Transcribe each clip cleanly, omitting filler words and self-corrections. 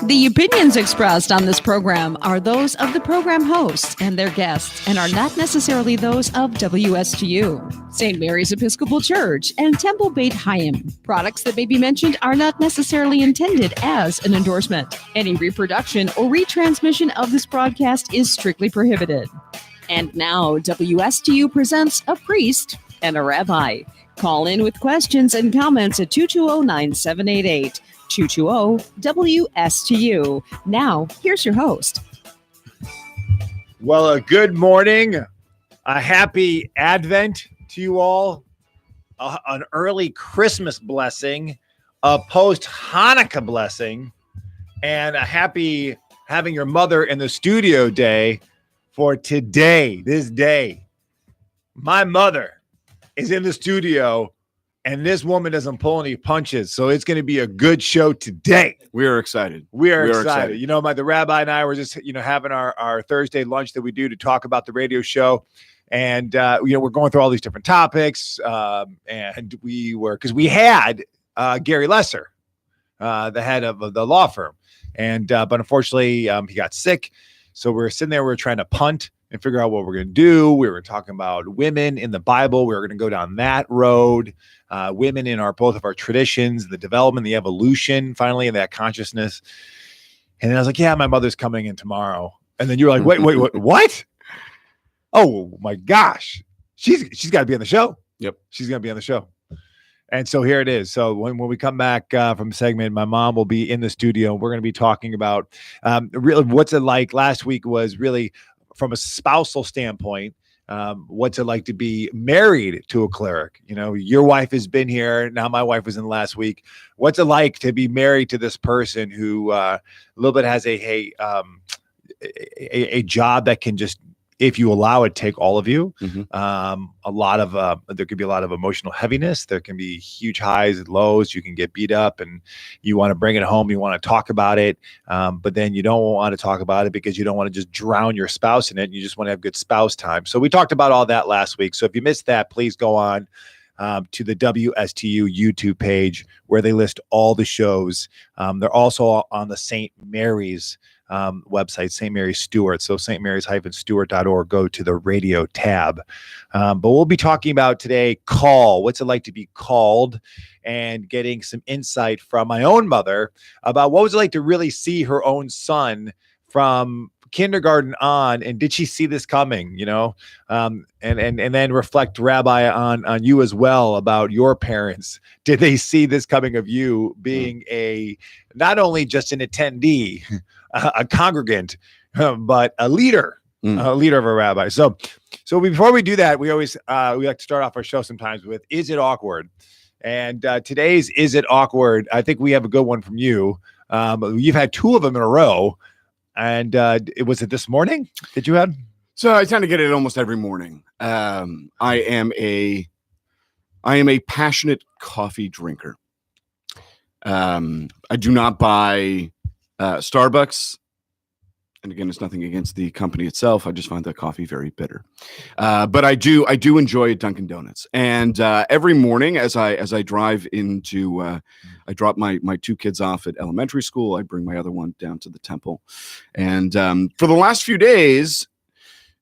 The opinions expressed on this program are those of the program hosts and their guests and are not necessarily those of WSTU, St. Mary's Episcopal Church, and Temple Beit Hayim. Products that may be mentioned are not necessarily intended as an endorsement. Any reproduction or retransmission of this broadcast is strictly prohibited. And now, WSTU presents a priest and a rabbi. Call in with questions and comments at 220-9788. 220-WSTU. Now, here's your host. Well, a good morning, a happy Advent to you all, an early Christmas blessing, a post-Hanukkah blessing, and a happy having your mother in the studio day for today, this day. My mother is in the studio. And this woman doesn't pull any punches, so it's going to be a good show today. We are excited. We are excited. You know, the rabbi and I were just, having our Thursday lunch that we do to talk about the radio show. And, we're going through all these different topics. And because we had Gary Lesser, the head of the law firm. And, but unfortunately, he got sick. So we're sitting there, we're trying to punt and figure out what we're going to do. We were talking about women in the Bible. We were going to go down that road. Women in both of our traditions, the development, the evolution, finally, of that consciousness. And then I was like, yeah, my mother's coming in tomorrow. And then you were like, wait, what? Oh my gosh. She's got to be on the show. Yep. She's going to be on the show. And so here it is. So when we come back from the segment, my mom will be in the studio. We're going to be talking about really what's it like. Last week was really from a spousal standpoint. What's it like to be married to a cleric? You know, your wife has been here. Now my wife was in last week. What's it like to be married to this person who a little bit has a job that can just, if you allow it, take all of you. Mm-hmm. There could be a lot of emotional heaviness. There can be huge highs and lows. You can get beat up and you want to bring it home. You want to talk about it. But then you don't want to talk about it because you don't want to just drown your spouse in it. You just want to have good spouse time. So we talked about all that last week. So if you missed that, please go on to the WSTU YouTube page where they list all the shows. They're also on the St. Mary's website, St. Mary's Stewart. So stmarys-stewart.org, go to the radio tab. But we'll be talking about today, what's it like to be called, and getting some insight from my own mother about what was it like to really see her own son from kindergarten on, and did she see this coming, and then reflect, Rabbi, on you as well about your parents. Did they see this coming of you being not only just an attendee, a congregant, but a leader of a rabbi. So before we do that, we always we like to start off our show sometimes with, is it awkward? And today's Is It Awkward? I think we have a good one from you. You've had two of them in a row. And was it this morning that you had? So I tend to get it almost every morning. I am a passionate coffee drinker. I do not buy Starbucks. And again, it's nothing against the company itself. I just find that coffee very bitter. But I do enjoy Dunkin' Donuts. And every morning as I drive into, I drop my two kids off at elementary school. I bring my other one down to the temple. And for the last few days,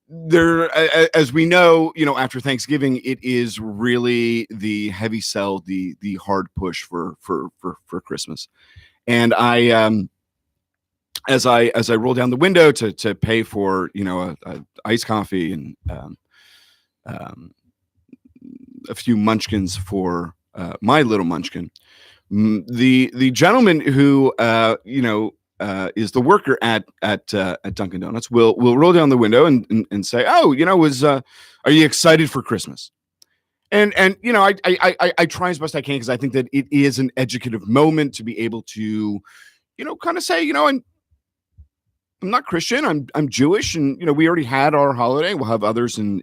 there, as we know, after Thanksgiving, it is really the heavy sell, the hard push for Christmas. And as I roll down the window to pay for a iced coffee and a few munchkins for my little munchkin, the gentleman who is the worker at Dunkin' Donuts will roll down the window and say, "Oh, are you excited for Christmas?" And I try as best I can, because I think that it is an educative moment to be able to kind of say, I'm not Christian. I'm Jewish, and we already had our holiday. We'll have others in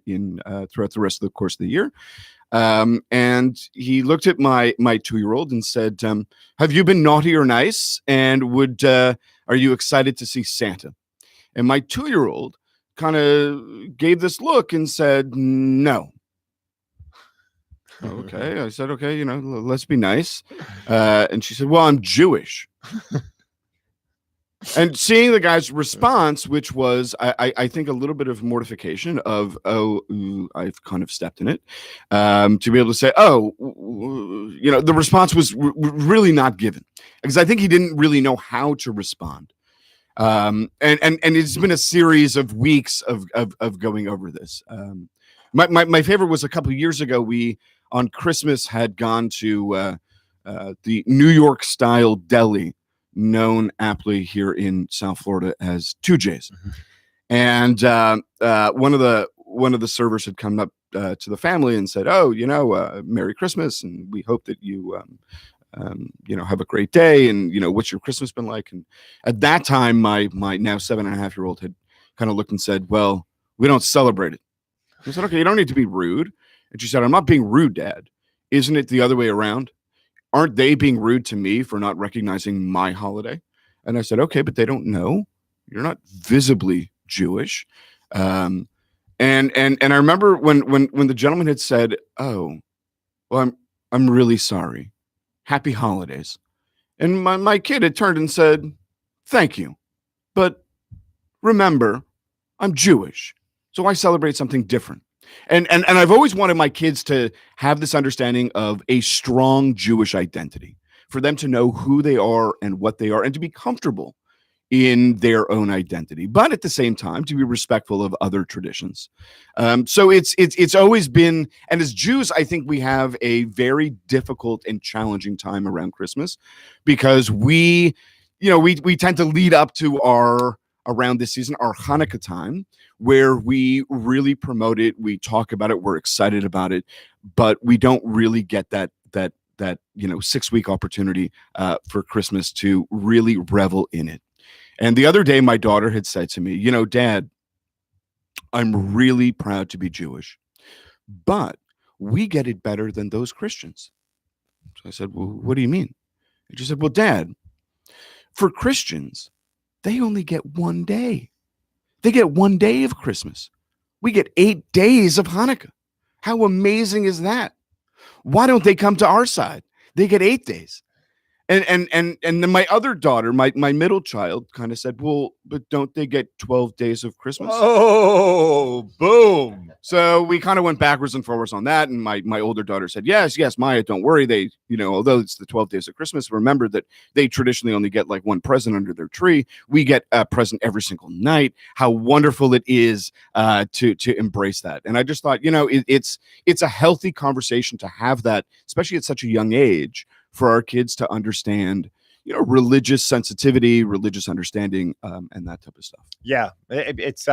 throughout the rest of the course of the year. And he looked at my 2-year-old and said, "Have you been naughty or nice? And are you excited to see Santa?" And my 2-year-old kind of gave this look and said, "No." Okay, I said, "Okay, let's be nice." And she said, "Well, I'm Jewish." And seeing the guy's response, which was, I think, a little bit of mortification of, I've kind of stepped in it, to be able to say, the response was really not given, because I think he didn't really know how to respond. And it's been a series of weeks of going over this. My favorite was a couple of years ago. We on Christmas had gone to the New York style deli, known aptly here in South Florida as 2J's. Mm-hmm. And one of the servers had come up to the family and said, Merry Christmas, and we hope that you have a great day, and what's your Christmas been like? And at that time, my now 7.5-year-old had kind of looked and said, well, we don't celebrate it. I said, okay, you don't need to be rude. And she said, I'm not being rude, Dad. Isn't it the other way around? Aren't they being rude to me for not recognizing my holiday? And I said, okay, but they don't know. You're not visibly Jewish. And I remember when the gentleman had said, oh, well, I'm really sorry. Happy holidays. And my kid had turned and said, thank you. But remember, I'm Jewish, so I celebrate something different. And I've always wanted my kids to have this understanding of a strong Jewish identity, for them to know who they are and what they are, and to be comfortable in their own identity, but at the same time to be respectful of other traditions. So it's always been, and as Jews, I think we have a very difficult and challenging time around Christmas, because we tend to lead up to around this season, our Hanukkah time, where we really promote it, we talk about it, we're excited about it, but we don't really get that 6-week opportunity for Christmas to really revel in it. And the other day, my daughter had said to me, Dad, I'm really proud to be Jewish, but we get it better than those Christians. So I said, well, what do you mean? And she said, well, Dad, for Christians, they only get one day. They get one day of Christmas. We get 8 days of Hanukkah. How amazing is that? Why don't they come to our side? They get 8 days. And then my other daughter, my middle child, kind of said, well, but don't they get 12 days of Christmas? Oh, boom. So we kind of went backwards and forwards on that. And my older daughter said, yes, Maya, don't worry. They, although it's the 12 days of Christmas, remember that they traditionally only get like one present under their tree. We get a present every single night. How wonderful it is to embrace that. And I just thought, it's a healthy conversation to have that, especially at such a young age, for our kids to understand, religious sensitivity, religious understanding, and that type of stuff. Yeah, it's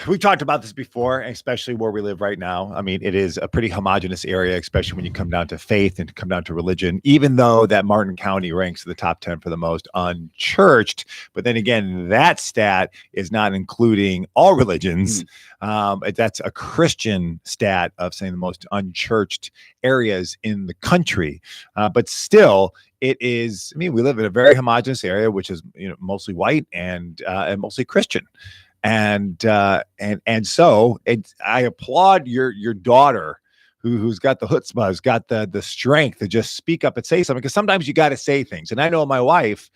we've talked about this before, especially where we live right now. I mean, it is a pretty homogenous area, especially when you come down to faith and come down to religion, even though that Martin County ranks in the top 10 for the most unchurched. But then again, that stat is not including all religions. That's a Christian stat of saying the most unchurched areas in the country. But still, it is, we live in a very homogenous area, which is mostly white and mostly Christian. And so I applaud your daughter who's got the chutzpah, who's got the strength to just speak up and say something, because sometimes you got to say things. And I know my wife,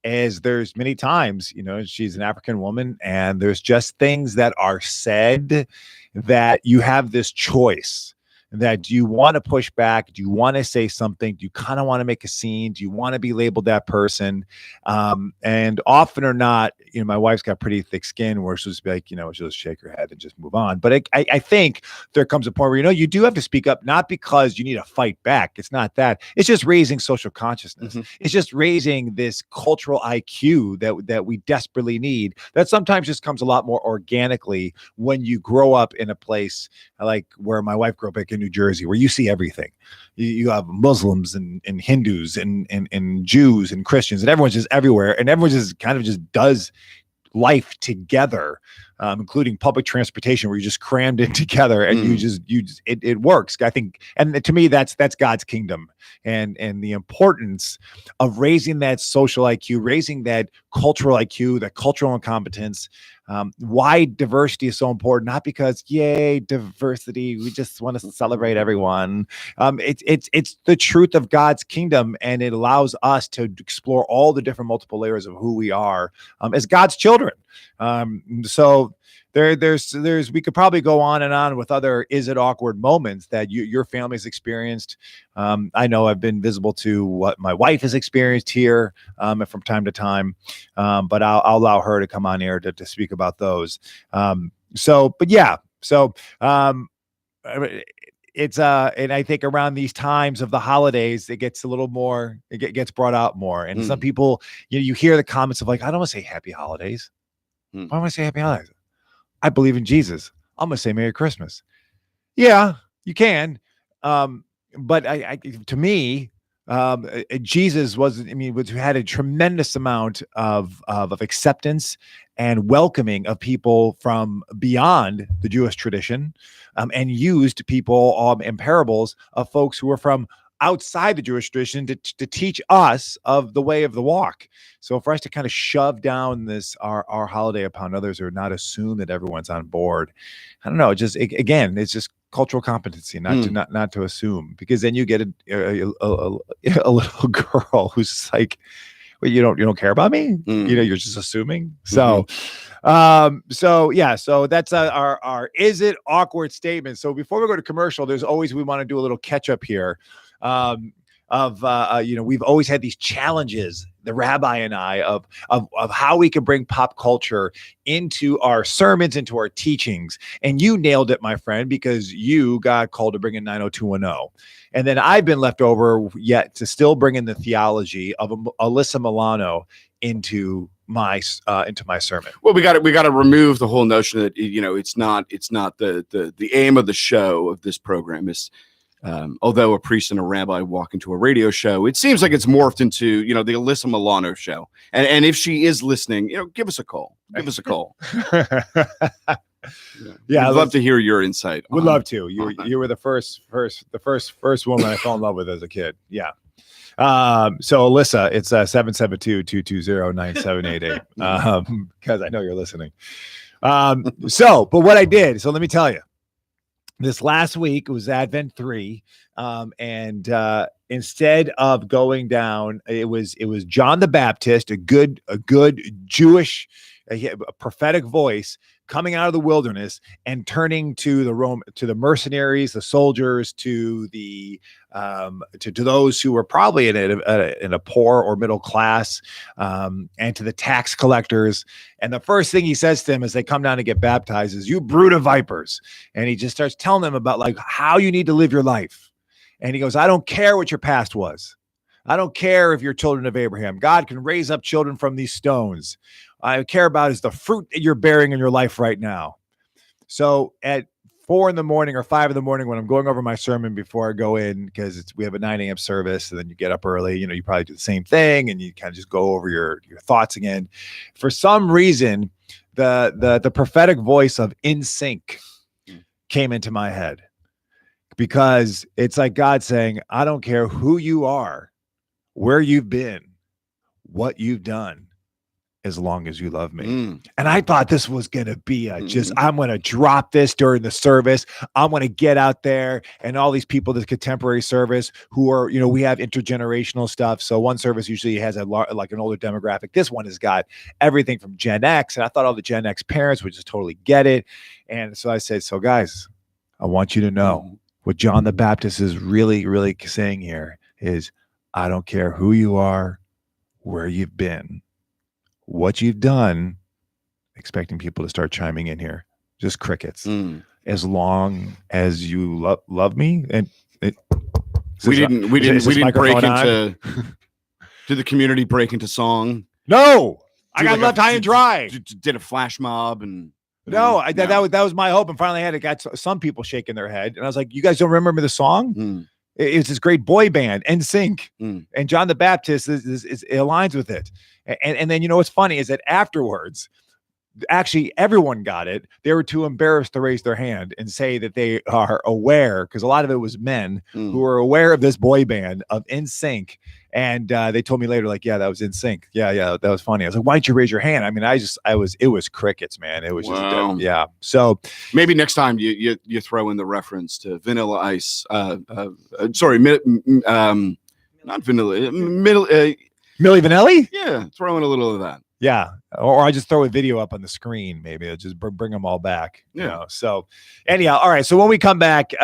as there's many times, she's an African woman, and there's just things that are said that you have this choice. That do you want to push back? Do you want to say something? Do you kind of want to make a scene? Do you want to be labeled that person? And often or not, my wife's got pretty thick skin where she'll just be like, she'll just shake her head and just move on. But I think there comes a point where, you do have to speak up, not because you need to fight back. It's not that. It's just raising social consciousness. Mm-hmm. It's just raising this cultural IQ that we desperately need, that sometimes just comes a lot more organically when you grow up in a place like where my wife grew up in New Jersey, where you see everything. You have Muslims and Hindus and Jews and Christians, and everyone's just everywhere, and everyone just kind of just does life together. including public transportation, where you just crammed in together and it works. I think, and to me, that's God's kingdom, and the importance of raising that social IQ, raising that cultural IQ, that cultural incompetence. Why diversity is so important, not because yay diversity, we just want to celebrate everyone. It's the truth of God's kingdom, and it allows us to explore all the different multiple layers of who we are as God's children. So there's we could probably go on and on with other is it awkward moments that your family's experienced. I know I've been visible to what my wife has experienced here from time to time, but I'll allow her to come on air to speak about those. It's and I think around these times of the holidays, it gets a little more, it gets brought out more. And some people, you hear the comments of like, I don't want to say happy holidays. I don't want to say happy holidays. I believe in Jesus. I'm going to say Merry Christmas. Yeah, you can. But to me, Jesus had a tremendous amount of acceptance and welcoming of people from beyond the Jewish tradition, and used people in parables of folks who were from outside the Jewish tradition to teach us of the way of the walk. So for us to kind of shove down our holiday upon others, or not assume that everyone's on board, I don't know. It's just cultural competency, not to assume, because then you get a little girl who's like, well, you don't care about me. You're just assuming. So that's our is it awkward statement. So before we go to commercial, we want to do a little catch up here. We've always had these challenges, the Rabbi and I, of how we can bring pop culture into our sermons, into our teachings. And you nailed it, my friend, because you got called to bring in 90210. And then I've been left over yet to still bring in the theology of Alyssa Milano into my sermon. Well, we got to remove the whole notion that it's not the aim of the show of this program is. Although a priest and a rabbi walk into a radio show, it seems like it's morphed into, the Alyssa Milano show. And if she is listening, give us a call. Give us a call. Yeah, I'd love to hear your insight. Would love to. You were the first woman I fell in love with as a kid. Yeah. So Alyssa, it's 772-220-9788. Because I know you're listening. But what I did, so let me tell you. This last week was Advent 3, and instead of going down, it was John the Baptist, a good Jewish, a prophetic voice coming out of the wilderness and turning to the mercenaries, the soldiers, to the to those who were probably in a poor or middle class, and to the tax collectors. And the first thing he says to them as they come down to get baptized is, "You brood of vipers." And he just starts telling them about like how you need to live your life. And he goes, "I don't care what your past was. I don't care if you're children of Abraham. God can raise up children from these stones. I care about is the fruit that you're bearing in your life right now." So at 4 a.m. or 5 a.m, when I'm going over my sermon before I go in, because we have a 9 a.m. service, and then you get up early, you probably do the same thing, and you kind of just go over your thoughts again. For some reason, the prophetic voice of "In Sync" came into my head, because it's like God saying, "I don't care who you are, where you've been, what you've done, as long as you love me." And I thought this was going to be I'm going to drop this during the service. I'm going to get out there, and all these people, this contemporary service who are, we have intergenerational stuff. So one service usually has an older demographic. This one has got everything from Gen X. And I thought all the Gen X parents would just totally get it. And so I said, so guys, I want you to know what John the Baptist is really, really saying here is, I don't care who you are, where you've been, what you've done, expecting people to start chiming in here. Just crickets. As long as you love me. And we didn't break into did the community break into song? No, I got left high and dry. Did a flash mob and that was my hope. And finally I got some people shaking their head. And I was like, you guys don't remember the song? It's this great boy band, NSYNC, and John the Baptist is aligns with it. And then what's funny is that afterwards, actually everyone got it. They were too embarrassed to raise their hand and say that they are aware, because a lot of it was men who were aware of this boy band of NSYNC. And they told me later, like, yeah, that was NSYNC. Yeah, that was funny. I was like, why didn't you raise your hand? I mean, it was crickets, man. It was just, yeah. So maybe next time you throw in the reference to Vanilla Ice. Not Vanilla, Milli Vanilli? Yeah, throw in a little of that. Yeah, or I just throw a video up on the screen. Maybe I'll just bring them all back. Yeah. You know? So anyhow, all right. So when we come back,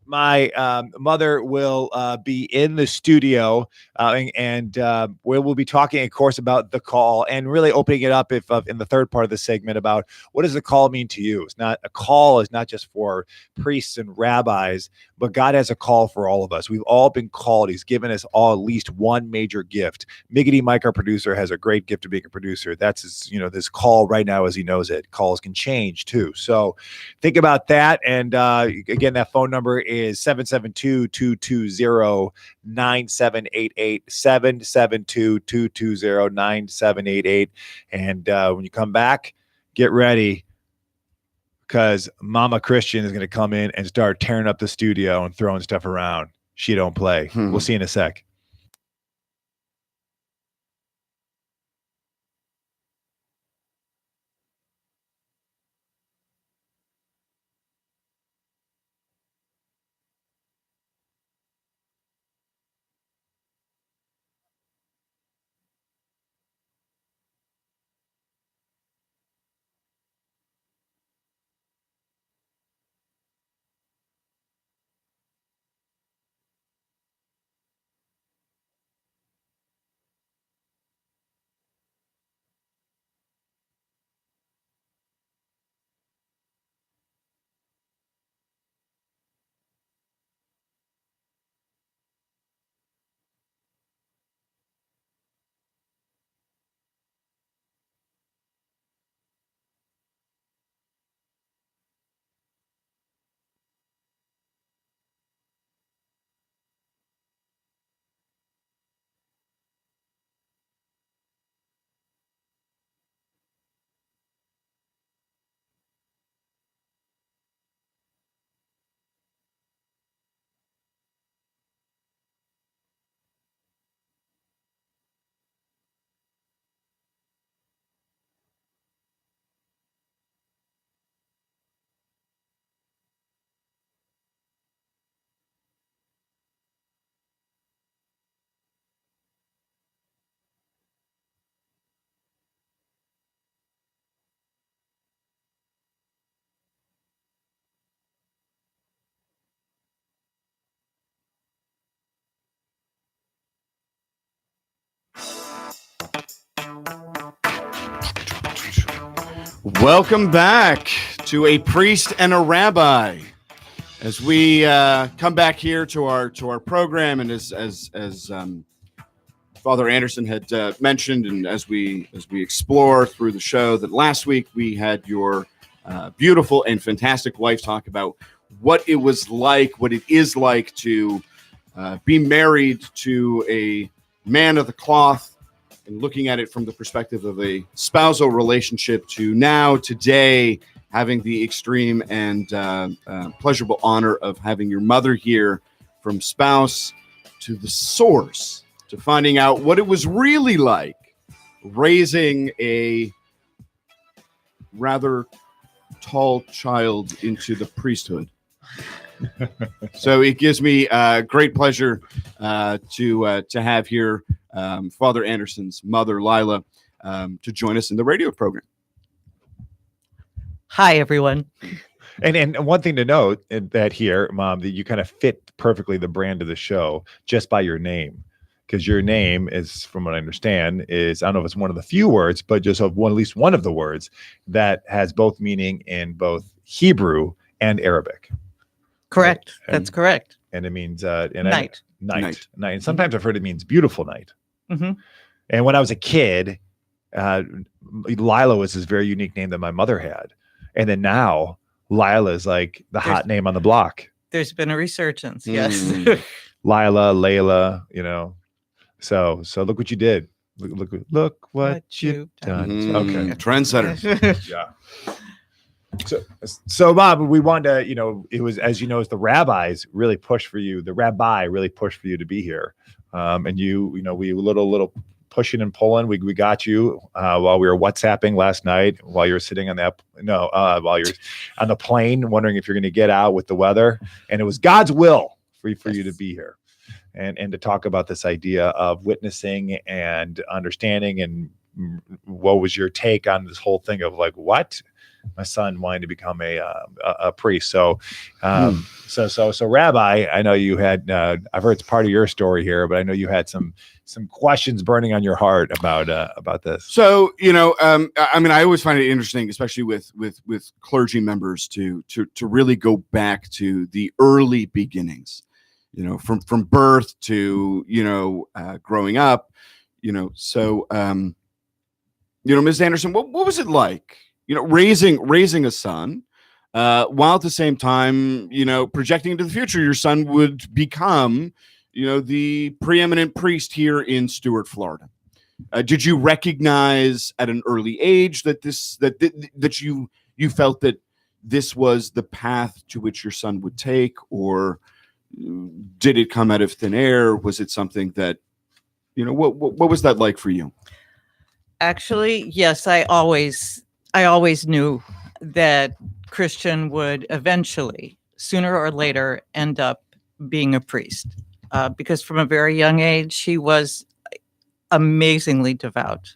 my mother will be in the studio, and we'll be talking, of course, about the call and really opening it up in the third part of the segment about what does the call mean to you. It's not a call is not just for priests and rabbis, but God has a call for all of us. We've all been called. He's given us all at least one major gift. Miggity Mike, our producer, has a great gift of being a producer. That's his, this call right now as he knows it. Calls can change too. So think about that. And again, that phone number is 772-220-9788, 772-220-9788. And when you come back, get ready, because Mama Christian is going to come in and start tearing up the studio and throwing stuff around. She don't play. We'll see you in a sec. Welcome back to A Priest and a Rabbi. As we come back here to our program, and as Father Anderson had mentioned, and as we explore through the show, that last week we had your beautiful and fantastic wife talk about what it was like, what it is like to be married to a man of the cloth, and looking at it from the perspective of a spousal relationship, to now, today, having the extreme and pleasurable honor of having your mother here, from spouse to the source, to finding out what it was really like raising a rather tall child into the priesthood. So it gives me great pleasure to have here Father Anderson's mother, Lila, to join us in the radio program. Hi, everyone. And one thing to note that here, Mom, that you kind of fit perfectly the brand of the show just by your name, because your name is, from what I understand, is, I don't know if it's one of the few words, but just of one, at least one of the words that has both meaning in both Hebrew and Arabic. Correct. Right? That's correct. And it means night. Night. And sometimes I've heard it means beautiful night. Mm-hmm. And when I was a kid, Lila was this very unique name that my mother had. And then now Lila is like the hot name on the block. There's been a resurgence. Yes. Lila, Layla, So look what you did. Look what you've done. Okay. Trendsetter. Yeah. So Bob, we wanted to, it was, as you know, as the rabbis really pushed for you, the rabbi really pushed for you to be here. And we little pushing and pulling. We got you while we were WhatsApping last night, while you were sitting on while you're on the plane, wondering if you're going to get out with the weather. And it was God's will for you to be here and to talk about this idea of witnessing and understanding. And what was your take on this whole thing of like, what? My son wanting to become a priest. So Rabbi, I know you had, I've heard it's part of your story here, but I know you had some questions burning on your heart about this. So, I always find it interesting, especially with clergy members to really go back to the early beginnings, from birth to, growing up, so, Ms. Anderson, what was it like? Raising a son, while at the same time, projecting into the future, your son would become, the preeminent priest here in Stuart, Florida. Did you recognize at an early age that you felt that this was the path to which your son would take, or did it come out of thin air? Was it something that, what was that like for you? Actually, yes, I always knew that Christian would eventually, sooner or later, end up being a priest, because from a very young age, he was amazingly devout.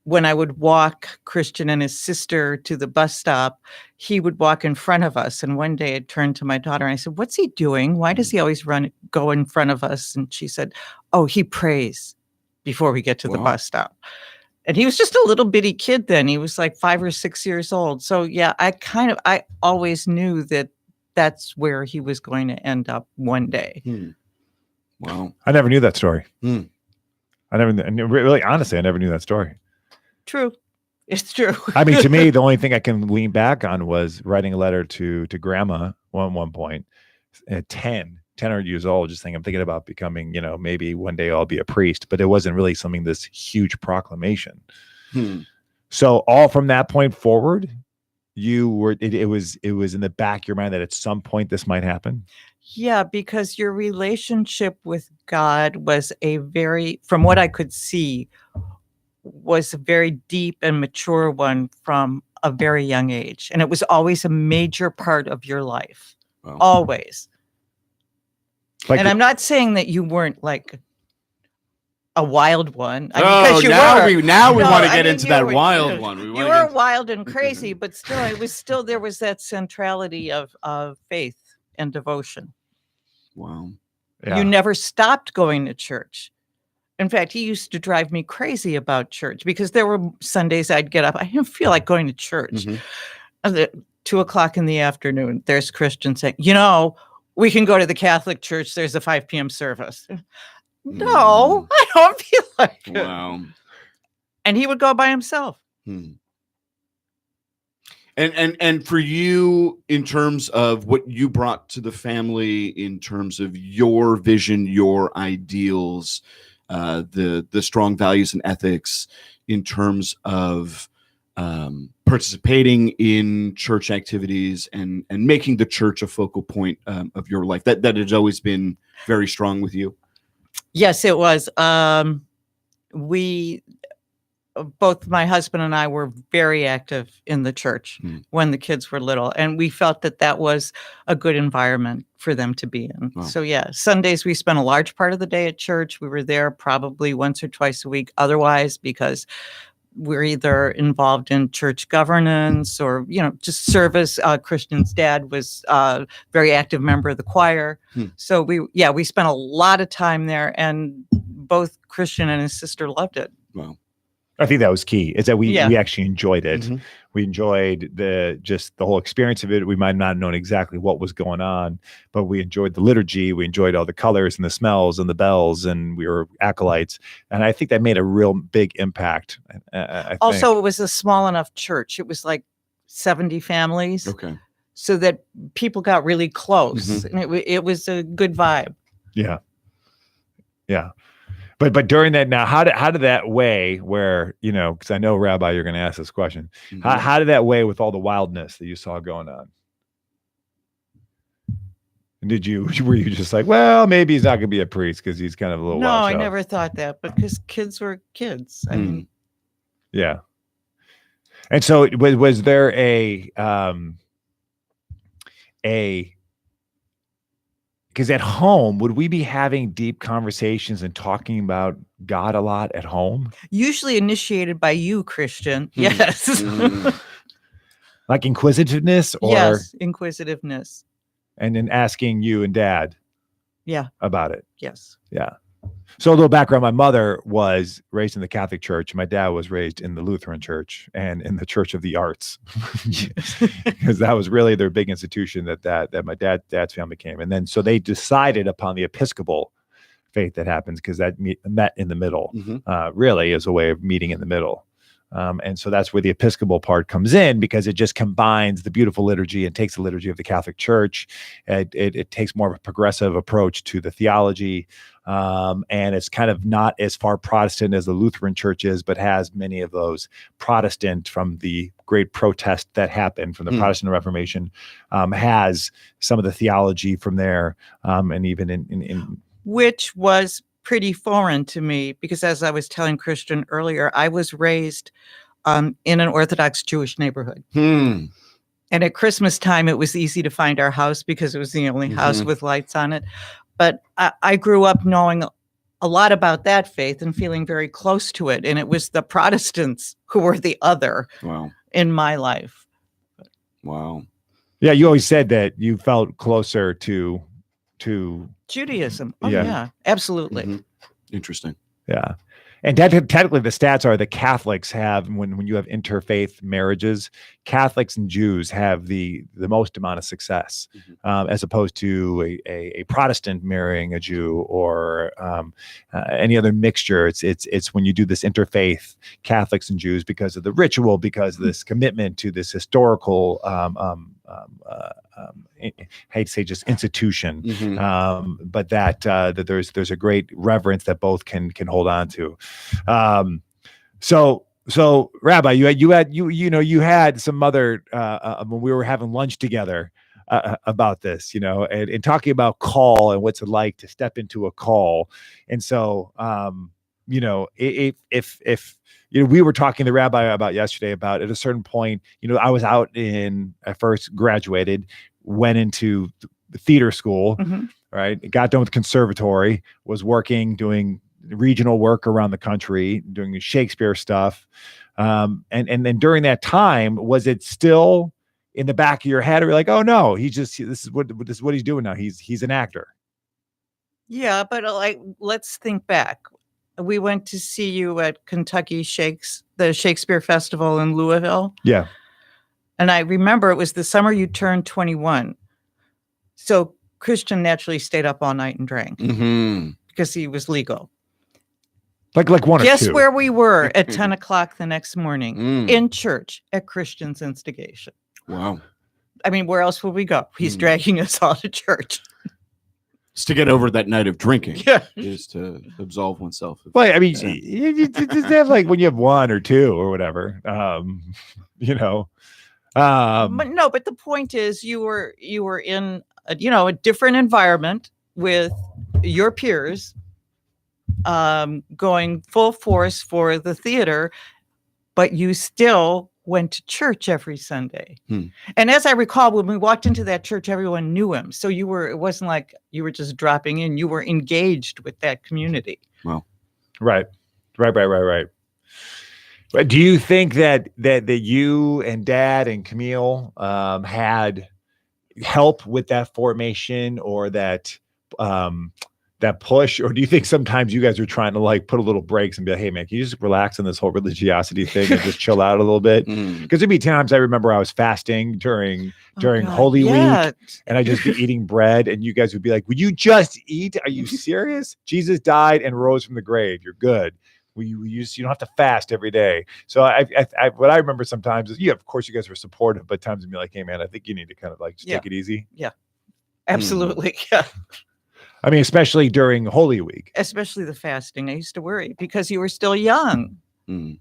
When I would walk Christian and his sister to the bus stop, he would walk in front of us. And one day I turned to my daughter and I said, "What's he doing? Why does he always go in front of us?" And she said, "Oh, he prays before we get to the bus stop." And he was just a little bitty kid then. He was like 5 or 6 years old. So yeah, I always knew that that's where he was going to end up one day. Wow. I never knew that story. Really, honestly, I never knew that story. True. It's true. I mean, to me, the only thing I can lean back on was writing a letter to grandma at one point at 10 years old, just saying, I'm thinking about becoming, maybe one day I'll be a priest, but it wasn't really this huge proclamation. So all from that point forward, it was in the back of your mind that at some point this might happen. Yeah, because your relationship with God was from what I could see, was a very deep and mature one from a very young age. And it was always a major part of your life. Wow. Always. And I'm not saying that you weren't like a wild one. Now we want to get into that wild one. You were wild and crazy, but still, there was that centrality of faith and devotion. Wow. Yeah. You never stopped going to church. In fact, he used to drive me crazy about church because there were Sundays I'd get up. I didn't feel like going to church. At 2:00 in the afternoon, there's Christian saying, we can go to the Catholic church. There's a 5 p.m. service. No, I don't feel like it. Wow. And he would go by himself. And for you, in terms of what you brought to the family, in terms of your vision, your ideals, the strong values and ethics, in terms of participating in church activities and making the church a focal point of your life, that has always been very strong with you. Yes, it was. Both my husband and I were very active in the church when the kids were little, and we felt that was a good environment for them to be in. Wow. So yeah, Sundays we spent a large part of the day at church. We were there probably once or twice a week otherwise, because we're either involved in church governance or, just service. Christian's dad was a very active member of the choir. So we spent a lot of time there, and both Christian and his sister loved it. Wow. I think that was key, is that we actually enjoyed it. We enjoyed the whole experience of it. We might not have known exactly what was going on, but we enjoyed the liturgy. We enjoyed all the colors and the smells and the bells, and we were acolytes. And I think that made a real big impact. I think. It was a small enough church. It was like 70 families. Okay. So that people got really close, and it was a good vibe. Yeah. Yeah. But during that, now how did that weigh? Where because I know, Rabbi, you're going to ask this question. Mhm. How did that weigh with all the wildness that you saw going on? Were you just like, well, maybe he's not going to be a priest because he's kind of a little No, washed I up? never thought that, because kids were kids. I mean, Yeah. And so was there a because at home, would we be having deep conversations and talking about God a lot at home? usually initiated by you, Christian. Yes. Like inquisitiveness or Yes, inquisitiveness. and then asking you and Dad Yeah. about it. Yes. Yeah. So a little background, my mother was raised in the Catholic Church. My dad was raised in the Lutheran Church and in the Church of the Arts, because that was really their big institution that my dad's family came. And then so they decided upon the Episcopal faith that happens, because that met in the middle, really as a way of meeting in the middle. And so that's where the Episcopal part comes in, because it just combines the beautiful liturgy and takes the liturgy of the Catholic Church. It takes more of a progressive approach to the theology. And it's kind of not as far Protestant as the Lutheran Church is, but has many of those Protestant from the great protest that happened from the Protestant Reformation, has some of the theology from there. And even in which was pretty foreign to me, because as I was telling Christian earlier, I was raised in an Orthodox Jewish neighborhood. And at Christmas time, it was easy to find our house because it was the only house with lights on it. But I grew up knowing a lot about that faith and feeling very close to it. And it was the Protestants who were the other in my life. Wow. Yeah, you always said that you felt closer to Judaism. Oh, yeah, absolutely. Interesting. Yeah. And technically the stats are the Catholics have, when you have interfaith marriages, Catholics and Jews have the most amount of success, as opposed to a Protestant marrying a Jew or any other mixture. It's when you do this interfaith, Catholics and Jews, because of the ritual, because of this commitment to this historical I hate to say just institution, but that there's a great reverence that both can hold on to. So Rabbi, you had some other when we were having lunch together about this, and talking about call and what's it like to step into a call. And so if we were talking to the Rabbi about yesterday about at a certain point, I was out I first graduated, went into the theater school, right? Got done with conservatory, was working, doing regional work around the country, doing Shakespeare stuff. And then during that time, was it still in the back of your head, or you're like, oh no, this is what he's doing now. He's an actor. Yeah, but let's think back. We went to see you at Kentucky the Shakespeare Festival in Louisville. Yeah. And I remember it was the summer you turned 21. So Christian naturally stayed up all night and drank because he was legal. Like one or two. Guess where we were at 10 o'clock the next morning? In church at Christian's instigation. Wow. I mean, where else would we go? He's dragging us all to church. Just to get over that night of drinking. Yeah. Is to absolve oneself. Well, I mean, you just have like when you have one or two or whatever, But the point is you were in a different environment with your peers, going full force for the theater, but you still went to church every Sunday. And as I recall, when we walked into that church, everyone knew him. So it wasn't like you were just dropping in, you were engaged with that community. Wow. Right. But do you think that you and Dad and Camille had help with that formation or that push, or do you think sometimes you guys are trying to like put a little brakes and be like, hey man, can you just relax on this whole religiosity thing and just chill out a little bit? Because there'd be times I remember I was fasting during Holy Week, and I'd just be eating bread, and you guys would be like, would you just eat? Are you serious? Jesus died and rose from the grave. You're good. You don't have to fast every day. So what I remember sometimes is, of course you guys were supportive, but times would be like, hey man, I think you need to kind of like just take it easy. Yeah, absolutely. Yeah. I mean, especially during Holy Week. Especially the fasting. I used to worry because you were still young. Mm.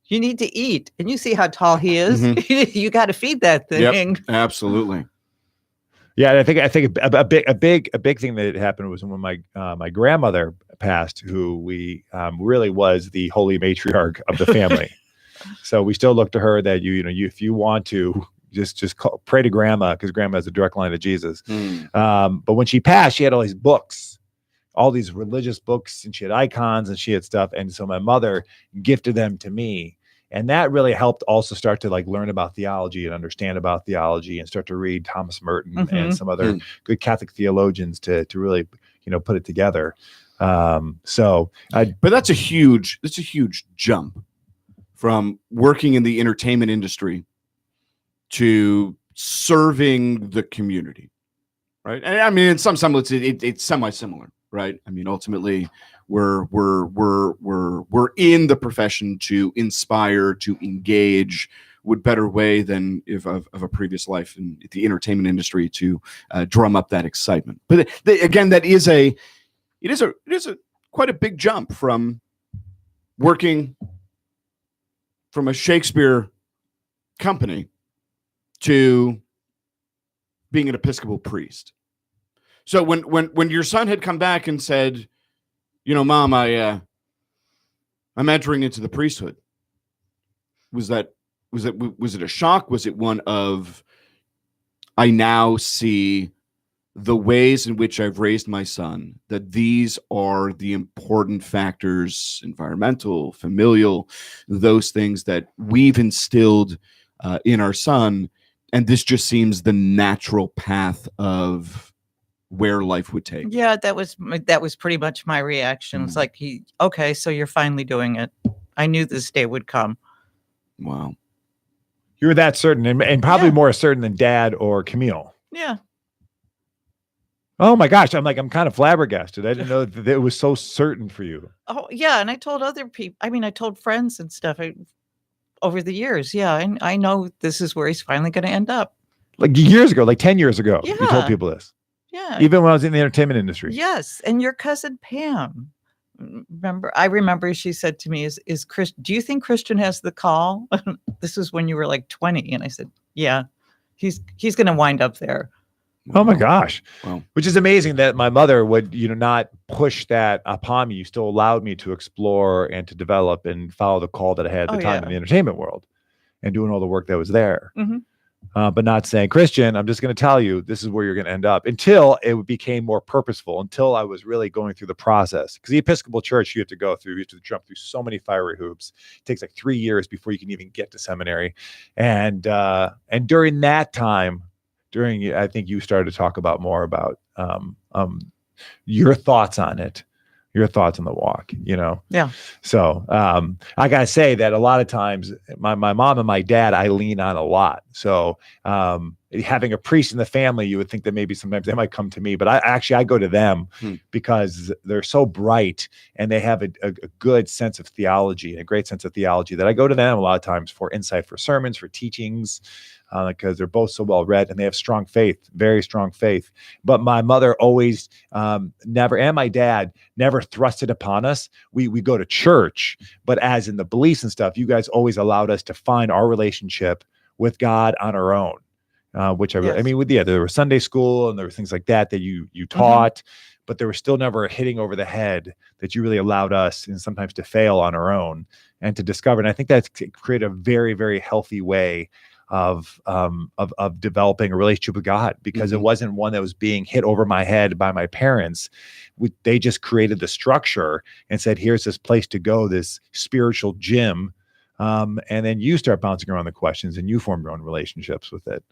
You need to eat. And you see how tall he is. Mhm. You got to feed that thing. Yep, absolutely. Yeah, I think a big thing that happened was when my grandmother passed, who we really was the holy matriarch of the family. So we still look to her that you if you want to just pray to grandma, because grandma has a direct line to Jesus. But when she passed, she had all these books, all these religious books, and she had icons and she had stuff. And so my mother gifted them to me. And that really helped also start to like learn about theology and understand about theology and start to read Thomas Merton and some other good Catholic theologians to really, put it together. But that's a huge jump from working in the entertainment industry to serving the community, right? And I mean, in some semblance, it's semi-similar, right? I mean, ultimately, we're in the profession to inspire, to engage. What better way than of a previous life in the entertainment industry to drum up that excitement? But again, it is a quite a big jump from working from a Shakespeare company to being an Episcopal priest. So when your son had come back and said, Mom, I'm entering into the priesthood, was it a shock? Was it one of, I now see the ways in which I've raised my son, that these are the important factors, environmental, familial, those things that we've instilled in our son, and this just seems the natural path of where life would take? Yeah, that was pretty much my reaction. It's like, okay, so you're finally doing it. I knew this day would come. Wow. You were that certain, and probably more certain than Dad or Camille. Yeah. Oh my gosh, I'm kind of flabbergasted. I didn't know that it was so certain for you. Oh yeah, and I told other people. I mean, I told friends and stuff over the years. Yeah, I know this is where he's finally going to end up. Like years ago, like 10 years ago, you told people this. Yeah. Even when I was in the entertainment industry. Yes, and your cousin Pam. I remember she said to me, "Is Chris? Do you think Christian has the call?" This was when you were like 20, and I said, "Yeah, he's going to wind up there." Oh my gosh. Wow. Which is amazing that my mother would, not push that upon me. You still allowed me to explore and to develop and follow the call that I had at the time in the entertainment world and doing all the work that was there. But not saying, Christian, I'm just going to tell you, this is where you're going to end up, until it became more purposeful, until I was really going through the process. Because the Episcopal Church, you have to jump through so many fiery hoops. It takes like 3 years before you can even get to seminary. And during that time, I think you started to talk about more about your thoughts on it, your thoughts on the walk, Yeah. So I got to say that a lot of times my mom and my dad, I lean on a lot. So having a priest in the family, you would think that maybe sometimes they might come to me, but I go to them because they're so bright and they have a good sense of theology and a great sense of theology that I go to them a lot of times for insight, for sermons, for teachings. Because they're both so well read and they have strong faith, very strong faith. But my mother always never, and my dad never thrust it upon us. We go to church, but as in the beliefs and stuff, you guys always allowed us to find our relationship with God on our own. Which there was Sunday school and there were things like that you taught, but there was still never a hitting over the head that you really allowed us, and sometimes to fail on our own and to discover. And I think that's created a very, very healthy way of developing a relationship with God, because it wasn't one that was being hit over my head by my parents. They just created the structure and said, here's this place to go, this spiritual gym. And then you start bouncing around the questions and you form your own relationships with it.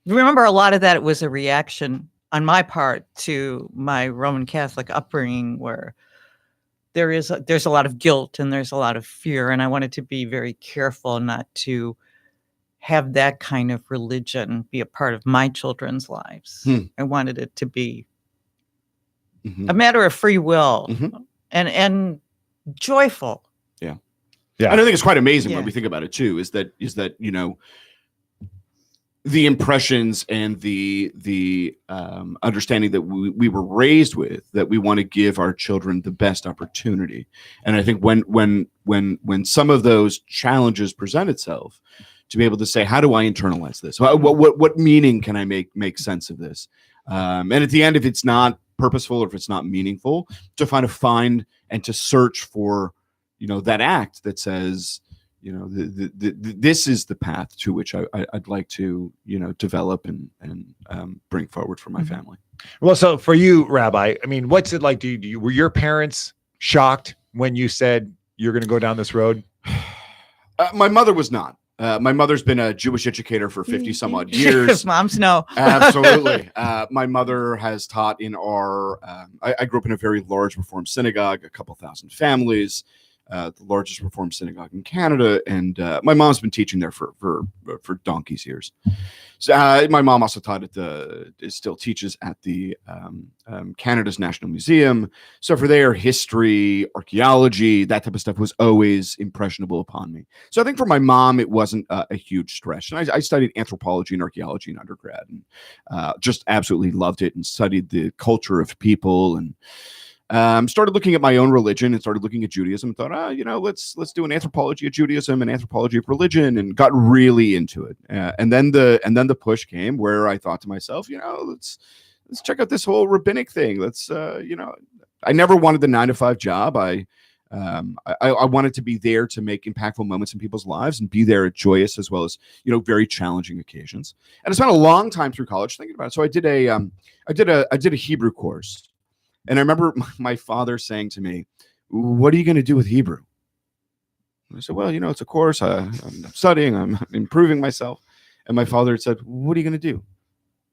Remember, a lot of that was a reaction on my part to my Roman Catholic upbringing, where there's a lot of guilt and there's a lot of fear. And I wanted to be very careful not to have that kind of religion be a part of my children's lives. I wanted it to be a matter of free will and joyful. Yeah. And I think it's quite amazing when we think about it too, is that, you know, the impressions and the understanding that we were raised with, that we want to give our children the best opportunity. And I think when some of those challenges present itself, to be able to say, how do I internalize this? What meaning can I make sense of this? And at the end, if it's not purposeful or if it's not meaningful, to find and to search for, that act that says, this is the path to which I'd like to, develop and bring forward for my family. Well, so for you, Rabbi, I mean, what's it like? Were your parents shocked when you said you're going to go down this road? My mother was not. My mother's been a Jewish educator for 50 some odd years. Moms know. Absolutely. My mother has taught in I grew up in a very large Reformed synagogue, a couple thousand families, the largest Reformed synagogue in Canada. And my mom's been teaching there for donkey's years. So my mom also taught still teaches at the Canada's National Museum. So for their history, archaeology, that type of stuff was always impressionable upon me. So I think for my mom, it wasn't a huge stretch. And I studied anthropology and archaeology in undergrad, and just absolutely loved it, and studied the culture of people, and started looking at my own religion and started looking at Judaism, and thought, let's do an anthropology of Judaism and anthropology of religion, and got really into it. And then the push came where I thought to myself, let's check out this whole rabbinic thing. Let's, I never wanted the 9-to-5 job. I wanted to be there to make impactful moments in people's lives and be there at joyous as well as, very challenging occasions. And I spent a long time through college thinking about it. So I did a Hebrew course. And I remember my father saying to me, "What are you going to do with Hebrew?" And I said, "Well, it's a course. I'm studying. I'm improving myself." And my father said, "What are you going to do?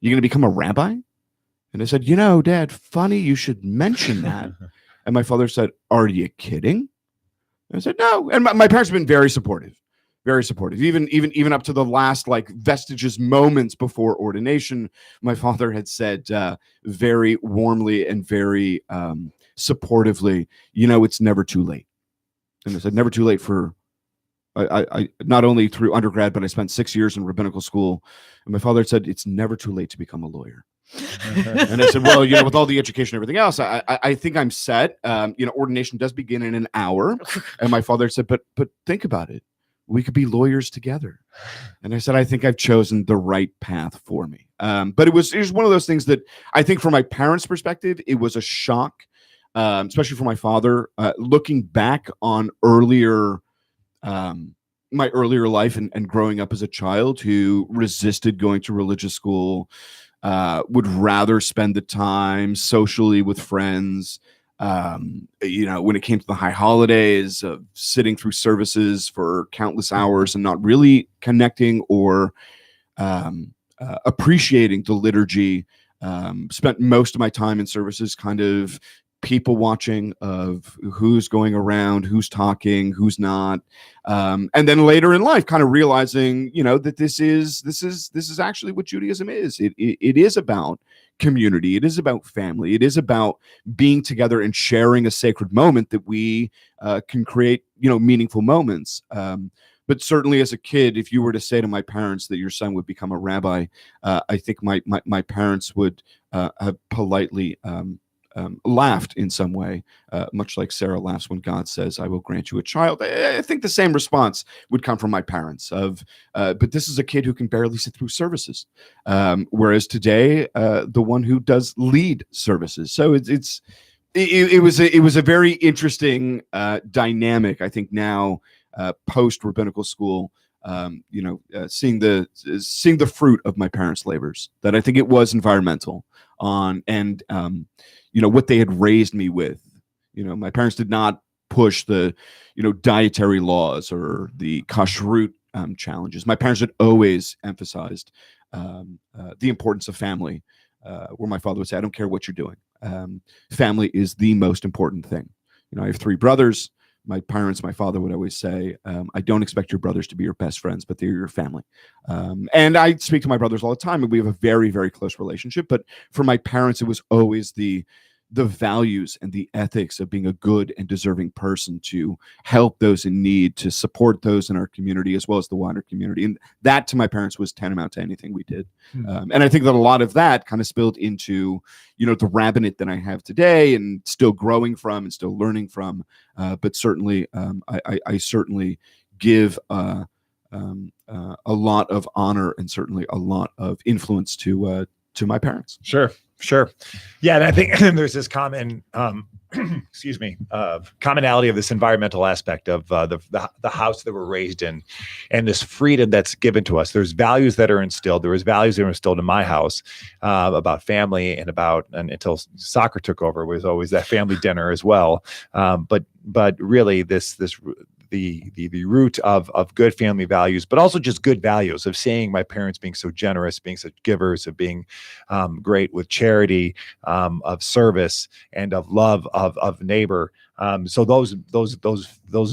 You're going to become a rabbi?" And I said, "Dad, funny you should mention that." And my father said, "Are you kidding?" And I said, "No." And my parents have been very supportive. Very supportive, even up to the last vestiges moments before ordination. My father had said very warmly and very supportively, "It's never too late." And I said, "Never too late for." I not only through undergrad, but I spent 6 years in rabbinical school. And my father said, "It's never too late to become a lawyer." And I said, "Well, with all the education and everything else, I think I'm set. Ordination does begin in an hour." And my father said, "But think about it. We could be lawyers together." And I said, "I think I've chosen the right path for me." But it was one of those things that I think from my parents' perspective, it was a shock, especially for my father, looking back on my earlier life and growing up as a child who resisted going to religious school, would rather spend the time socially with friends. When it came to the high holidays, sitting through services for countless hours and not really connecting or appreciating the liturgy. Spent most of my time in services kind of people watching of who's going around, who's talking, who's not. And then later in life, kind of realizing, that this is actually what Judaism is. It is about community. It is about family. It is about being together and sharing a sacred moment that we can create, meaningful moments. But certainly as a kid, if you were to say to my parents that your son would become a rabbi, I think my parents would have politely laughed in some way, much like Sarah laughs when God says, "I will grant you a child." I think the same response would come from my parents but this is a kid who can barely sit through services. Whereas today, the one who does lead services. So it was a very interesting dynamic, I think now, post rabbinical school, seeing the fruit of my parents' labors, that I think it was environmental and what they had raised me with. My parents did not push the, dietary laws or the kashrut challenges. My parents had always emphasized the importance of family, where my father would say, "I don't care what you're doing. Family is the most important thing." I have 3 brothers. My father would always say, "I don't expect your brothers to be your best friends, but they're your family." And I speak to my brothers all the time, and we have a very, very close relationship. But for my parents, it was always the the values and the ethics of being a good and deserving person, to help those in need, to support those in our community as well as the wider community. And that to my parents was tantamount to anything we did. And I think that a lot of that kind of spilled into, the rabbinate that I have today, and still growing from and still learning from. But certainly, I certainly give a lot of honor and certainly a lot of influence to my parents. Sure. Yeah. And I think there's this common, commonality of this environmental aspect of the house that we're raised in, and this freedom that's given to us. There's values that are instilled. There was values that were instilled in my house about family and until soccer took over, was always that family dinner as well. But really the root of good family values, but also just good values of seeing my parents being so generous, being such givers, of being great with charity, of service, and of love of neighbor. So those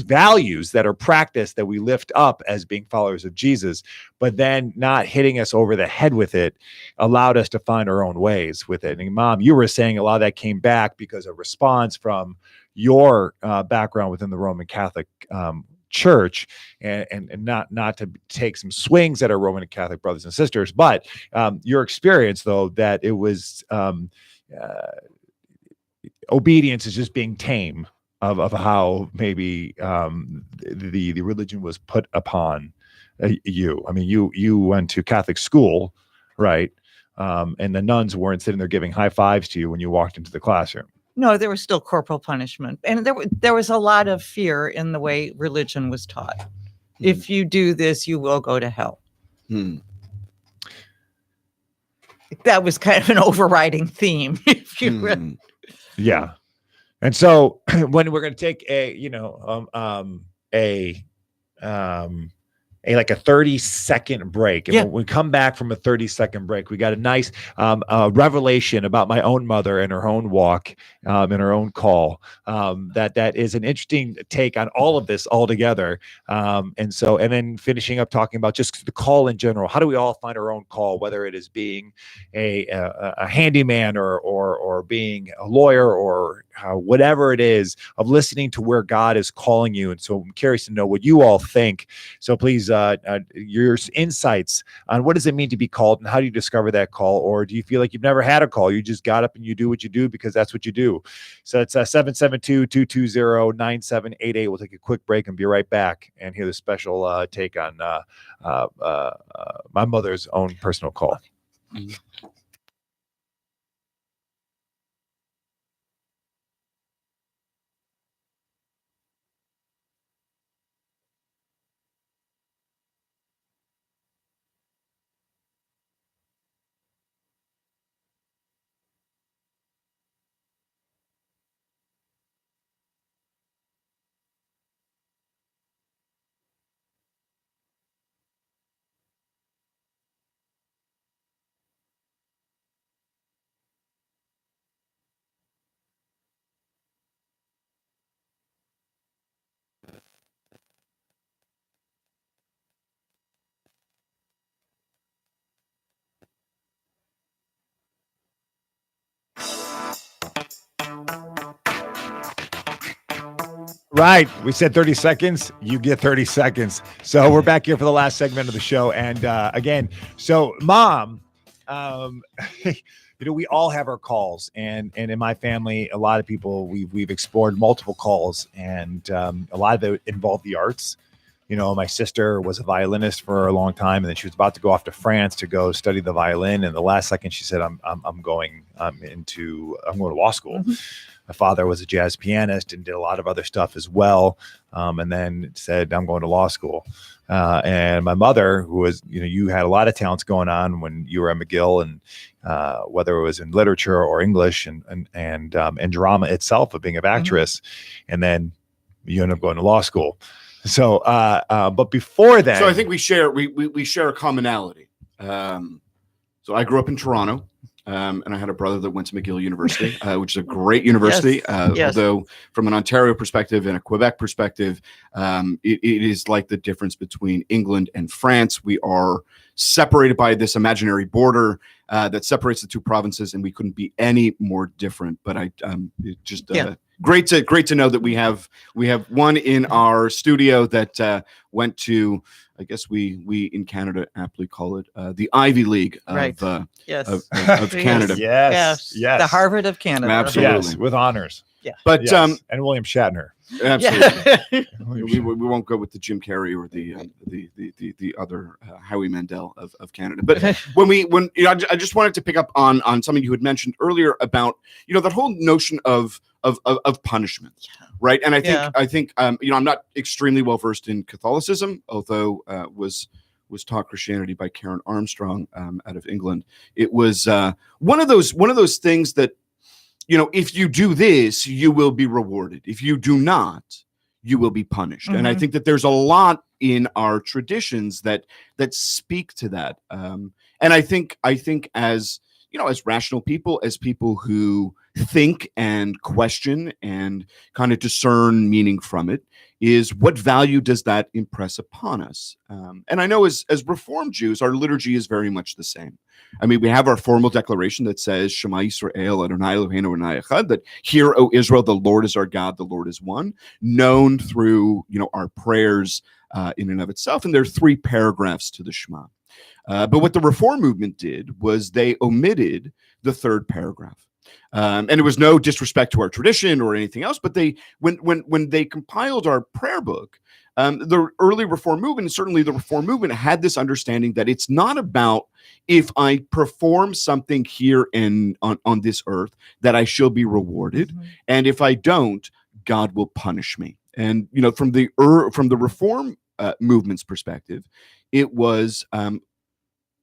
values that are practiced, that we lift up as being followers of Jesus, but then not hitting us over the head with it, allowed us to find our own ways with it. And Mom, you were saying a lot of that came back because of response from your background within the Roman Catholic Church, and not to take some swings at our Roman Catholic brothers and sisters, but your experience, though, that it was obedience is just being tame of how maybe the religion was put upon you. I mean, you went to Catholic school, right? And the nuns weren't sitting there giving high fives to you when you walked into the classroom. No, there was still corporal punishment. And there was a lot of fear in the way religion was taught. If you do this, you will go to hell. That was kind of an overriding theme. If you read. Yeah. And so when we're going to take a 30-second break. And when we come back from a 30-second break, we got a nice revelation about my own mother and her own walk and her own call. That is an interesting take on all of this altogether. And then finishing up talking about just the call in general. How do we all find our own call, whether it is being a handyman or being a lawyer or whatever it is, of listening to where God is calling you. And so I'm curious to know what you all think. So please, your insights on what does it mean to be called, and how do you discover that call? Or do you feel like you've never had a call? You just got up and you do what you do because that's what you do. So it's 772-220-9788. We'll take a quick break and be right back and hear the special take on my mother's own personal call. Right. We said 30 seconds. You get 30 seconds. So we're back here for the last segment of the show. And again, so Mom, we all have our calls. And in my family, a lot of people, we've explored multiple calls. And a lot of it involved the arts. My sister was a violinist for a long time, and then she was about to go off to France to go study the violin. And the last second, she said, "I'm going to law school." Mm-hmm. My father was a jazz pianist and did a lot of other stuff as well, and then said, "I'm going to law school." And my mother, who was, you had a lot of talents going on when you were at McGill, and whether it was in literature or English and drama itself, of being an actress, mm-hmm. and then you end up going to law school. So, but before that, so I think we share a commonality. So I grew up in Toronto. And I had a brother that went to McGill University, which is a great university. Yes. Although from an Ontario perspective and a Quebec perspective, it is like the difference between England and France. We are separated by this imaginary border that separates the two provinces, and we couldn't be any more different. But great to know that we have one in our studio that went to, I guess we in Canada aptly call it the Ivy League of of Canada. Yes. The Harvard of Canada. Absolutely. Yes, with honors. Yeah. But Yes. And William Shatner. absolutely. We won't go with the Jim Carrey or the other Howie Mandel of Canada. But when I just wanted to pick up on something you had mentioned earlier about that whole notion of punishment, right? And I think I'm not extremely well versed in Catholicism, although was taught Christianity by Karen Armstrong out of England. It was one of those things that, if you do this, you will be rewarded. If you do not, you will be punished. And I think that there's a lot in our traditions that speak to that. And I think as as rational people, as people who think and question and kind of discern meaning from it, is what value does that impress upon us? And I know as Reformed Jews, our liturgy is very much the same. I mean, we have our formal declaration that says, Shema Yisrael, Adonai Eloheinu, Adonai Echad, that hear, O Israel, the Lord is our God, the Lord is one, known through, our prayers in and of itself. And there are 3 paragraphs to the Shema. But what the Reform movement did was they omitted the 3rd paragraph. And it was no disrespect to our tradition or anything else, but when they compiled our prayer book, the early Reform movement, and certainly the Reform movement, had this understanding that it's not about if I perform something here on this earth that I shall be rewarded, and if I don't, God will punish me. And from the Reform movement's perspective, it was.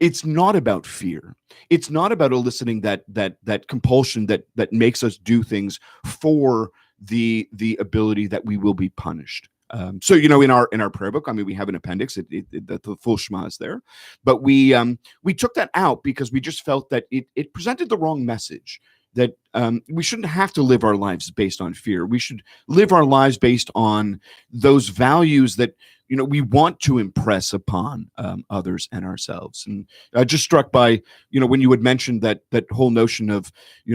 It's not about fear. It's not about eliciting that compulsion that makes us do things for the ability that we will be punished. So in our prayer book, I mean, we have an appendix. The full Shema is there, but we took that out because we just felt that it presented the wrong message. That we shouldn't have to live our lives based on fear. We should live our lives based on those values that we want to impress upon others and ourselves. And just struck by when you had mentioned that whole notion of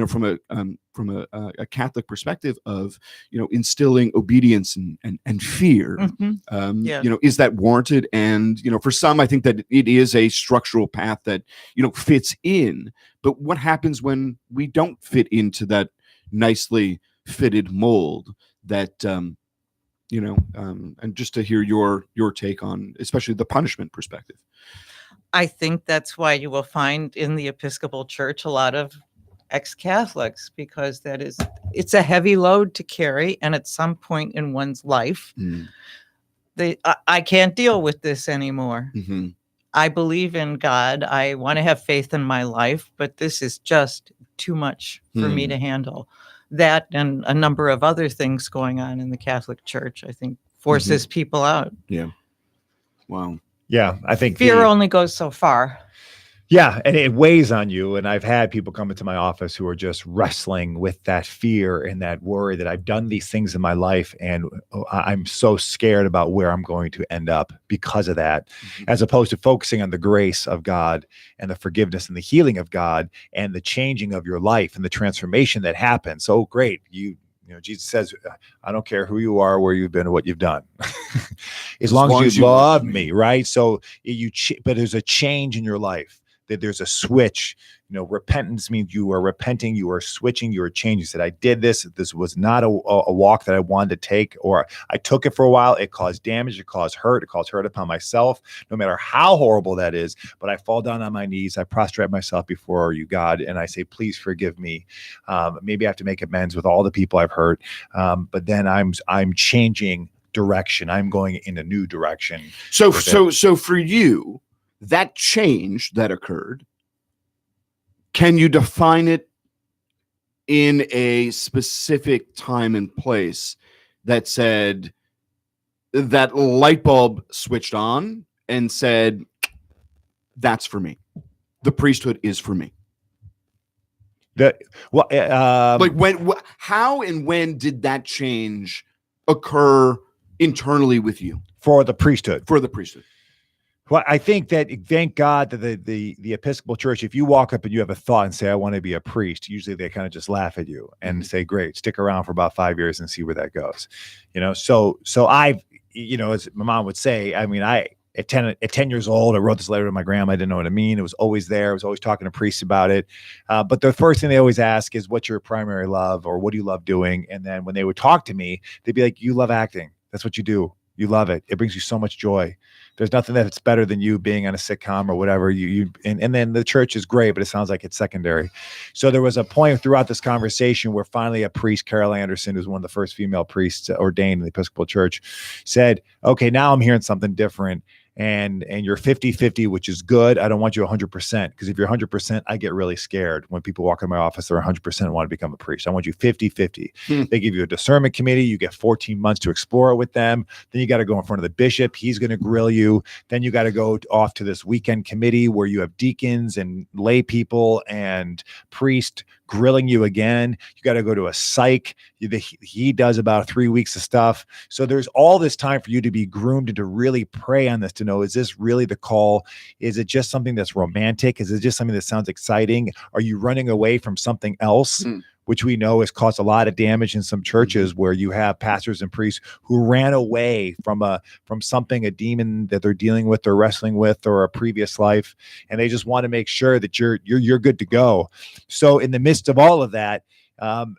from a Catholic perspective of instilling obedience and fear. Is that warranted? And for some, I think that it is a structural path that fits in. But what happens when we don't fit into that nicely fitted mold? That and just to hear your take on, especially the punishment perspective. I think that's why you will find in the Episcopal Church a lot of ex-Catholics, because it's a heavy load to carry, and at some point in one's life, I can't deal with this anymore. I believe in God. I want to have faith in my life, but this is just too much for me to handle. That and a number of other things going on in the Catholic Church, I think, forces people out. Yeah. Wow. Yeah, I think fear only goes so far. Yeah, and it weighs on you. And I've had people come into my office who are just wrestling with that fear and that worry that I've done these things in my life, and I'm so scared about where I'm going to end up because of that, as opposed to focusing on the grace of God and the forgiveness and the healing of God and the changing of your life and the transformation that happens. So great. Jesus says, I don't care who you are, where you've been, or what you've done, as long as you love me, right? So but there's a change in your life. That there's a switch. Repentance means you are repenting, you are switching, you are changing. You said, I did this. This was not a walk that I wanted to take, or I took it for a while. It caused damage. It caused hurt. It caused hurt upon myself, no matter how horrible that is. But I fall down on my knees. I prostrate myself before you, God, and I say, please forgive me. Maybe I have to make amends with all the people I've hurt. But then I'm changing direction. I'm going in a new direction. So for you, that change that occurred, can you define it in a specific time and place that said that light bulb switched on and said, that's for me. The priesthood is for me. How and when did that change occur internally with you for the priesthood? Well, I think that, thank God that the Episcopal Church, if you walk up and you have a thought and say, I want to be a priest, usually they kind of just laugh at you and say, great, stick around for about 5 years and see where that goes. So I've, as my mom would say, I mean, at 10 years old, I wrote this letter to my grandma. I didn't know what it mean. It was always there. I was always talking to priests about it. But the first thing they always ask is, what's your primary love, or what do you love doing? And then when they would talk to me, they'd be like, you love acting. That's what you do. You love it. It brings you so much joy. There's nothing that's better than you being on a sitcom or whatever. And then the church is great, but it sounds like it's secondary. So there was a point throughout this conversation where finally a priest, Carol Anderson, who's one of the first female priests ordained in the Episcopal Church, said, okay, now I'm hearing something different. And you're 50-50, which is good. I don't want you 100%, because if you're 100%, I get really scared when people walk in my office, they're 100% and want to become a priest. I want you 50-50. They give you a discernment committee. You get 14 months to explore it with them. Then you got to go in front of the bishop. He's going to grill you. Then you got to go off to this weekend committee where you have deacons and lay people and priest grilling you again. You got to go to a psych. He does about 3 weeks of stuff. So there's all this time for you to be groomed and to really pray on this, to know, is this really the call? Is it just something that's romantic? Is it just something that sounds exciting? Are you running away from something else? Which we know has caused a lot of damage in some churches, where you have pastors and priests who ran away from something, a demon that they're dealing with or wrestling with, or a previous life, and they just want to make sure that you're good to go. So in the midst of all of that,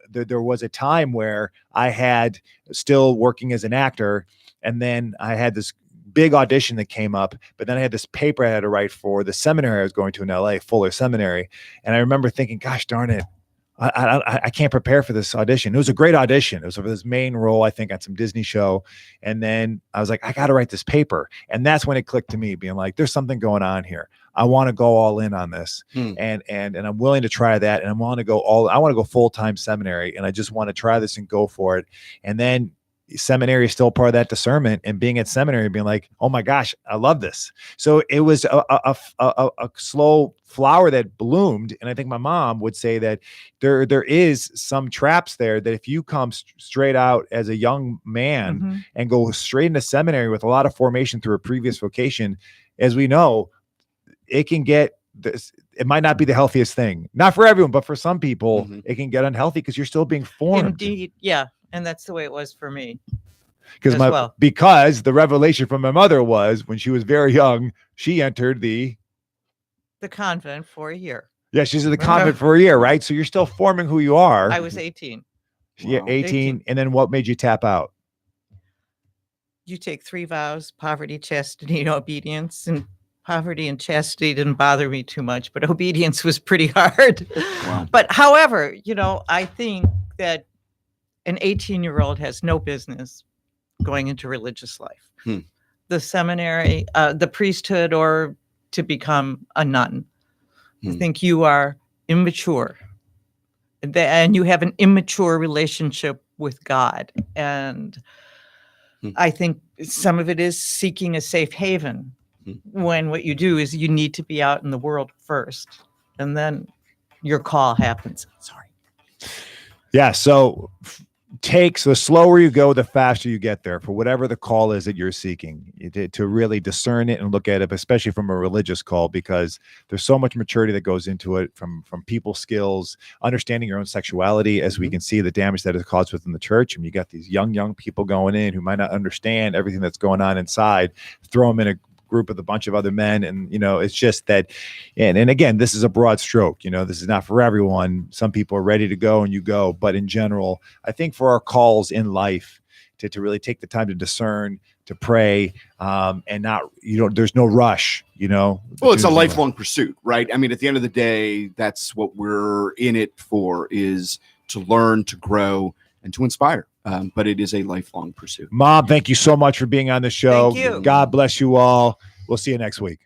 there was a time where I had still working as an actor, and then I had this big audition that came up, but then I had this paper I had to write for the seminary I was going to in LA, Fuller Seminary, and I remember thinking, gosh darn it, I can't prepare for this audition. It was a great audition. It was for this main role, I think, on some Disney show. And then I was like, I got to write this paper. And that's when it clicked to me, being like, there's something going on here. I want to go all in on this. And I'm willing to try that. And I want to go full-time seminary. And I just want to try this and go for it. And then seminary is still part of that discernment, and being at seminary, being like, oh my gosh, I love this. So it was a slow flower that bloomed. And I think my mom would say that there is some traps there, that if you come straight out as a young man and go straight into seminary with a lot of formation through a previous vocation, as we know, it can get this. It might not be the healthiest thing, not for everyone, but for some people, it can get unhealthy because you're still being formed. Indeed. Yeah. And that's the way it was for me. Because the revelation from my mother was, when she was very young, she entered the convent for a year. Yeah, she's in the convent for a year, right? So you're still forming who you are. I was 18. Yeah, 18. And then what made you tap out? You take 3 vows: poverty, chastity, and obedience. And poverty and chastity didn't bother me too much, but obedience was pretty hard. Wow. But however, I think that an 18-year-old has no business going into religious life. The seminary, the priesthood, or to become a nun. I think you are immature. And you have an immature relationship with God. And I think some of it is seeking a safe haven, when what you do is you need to be out in the world first. And then your call happens. Sorry. Yeah, so the slower you go, the faster you get there, for whatever the call is that you're seeking, to really discern it and look at it, especially from a religious call, because there's so much maturity that goes into it, from people skills, understanding your own sexuality, as we can see the damage that is caused within the church. And you got these young people going in who might not understand everything that's going on inside, throw them in a group with a bunch of other men, and it's just that. And again, this is a broad stroke. This is not for everyone. Some people are ready to go, and you go. But in general, I think for our calls in life, to really take the time to discern, to pray, and not, there's no rush. Well, it's a lifelong pursuit, right? I mean, at the end of the day, that's what we're in it for: is to learn, to grow, and to inspire. But it is a lifelong pursuit. Mom, thank you so much for being on the show. Thank you. God bless you all. We'll see you next week.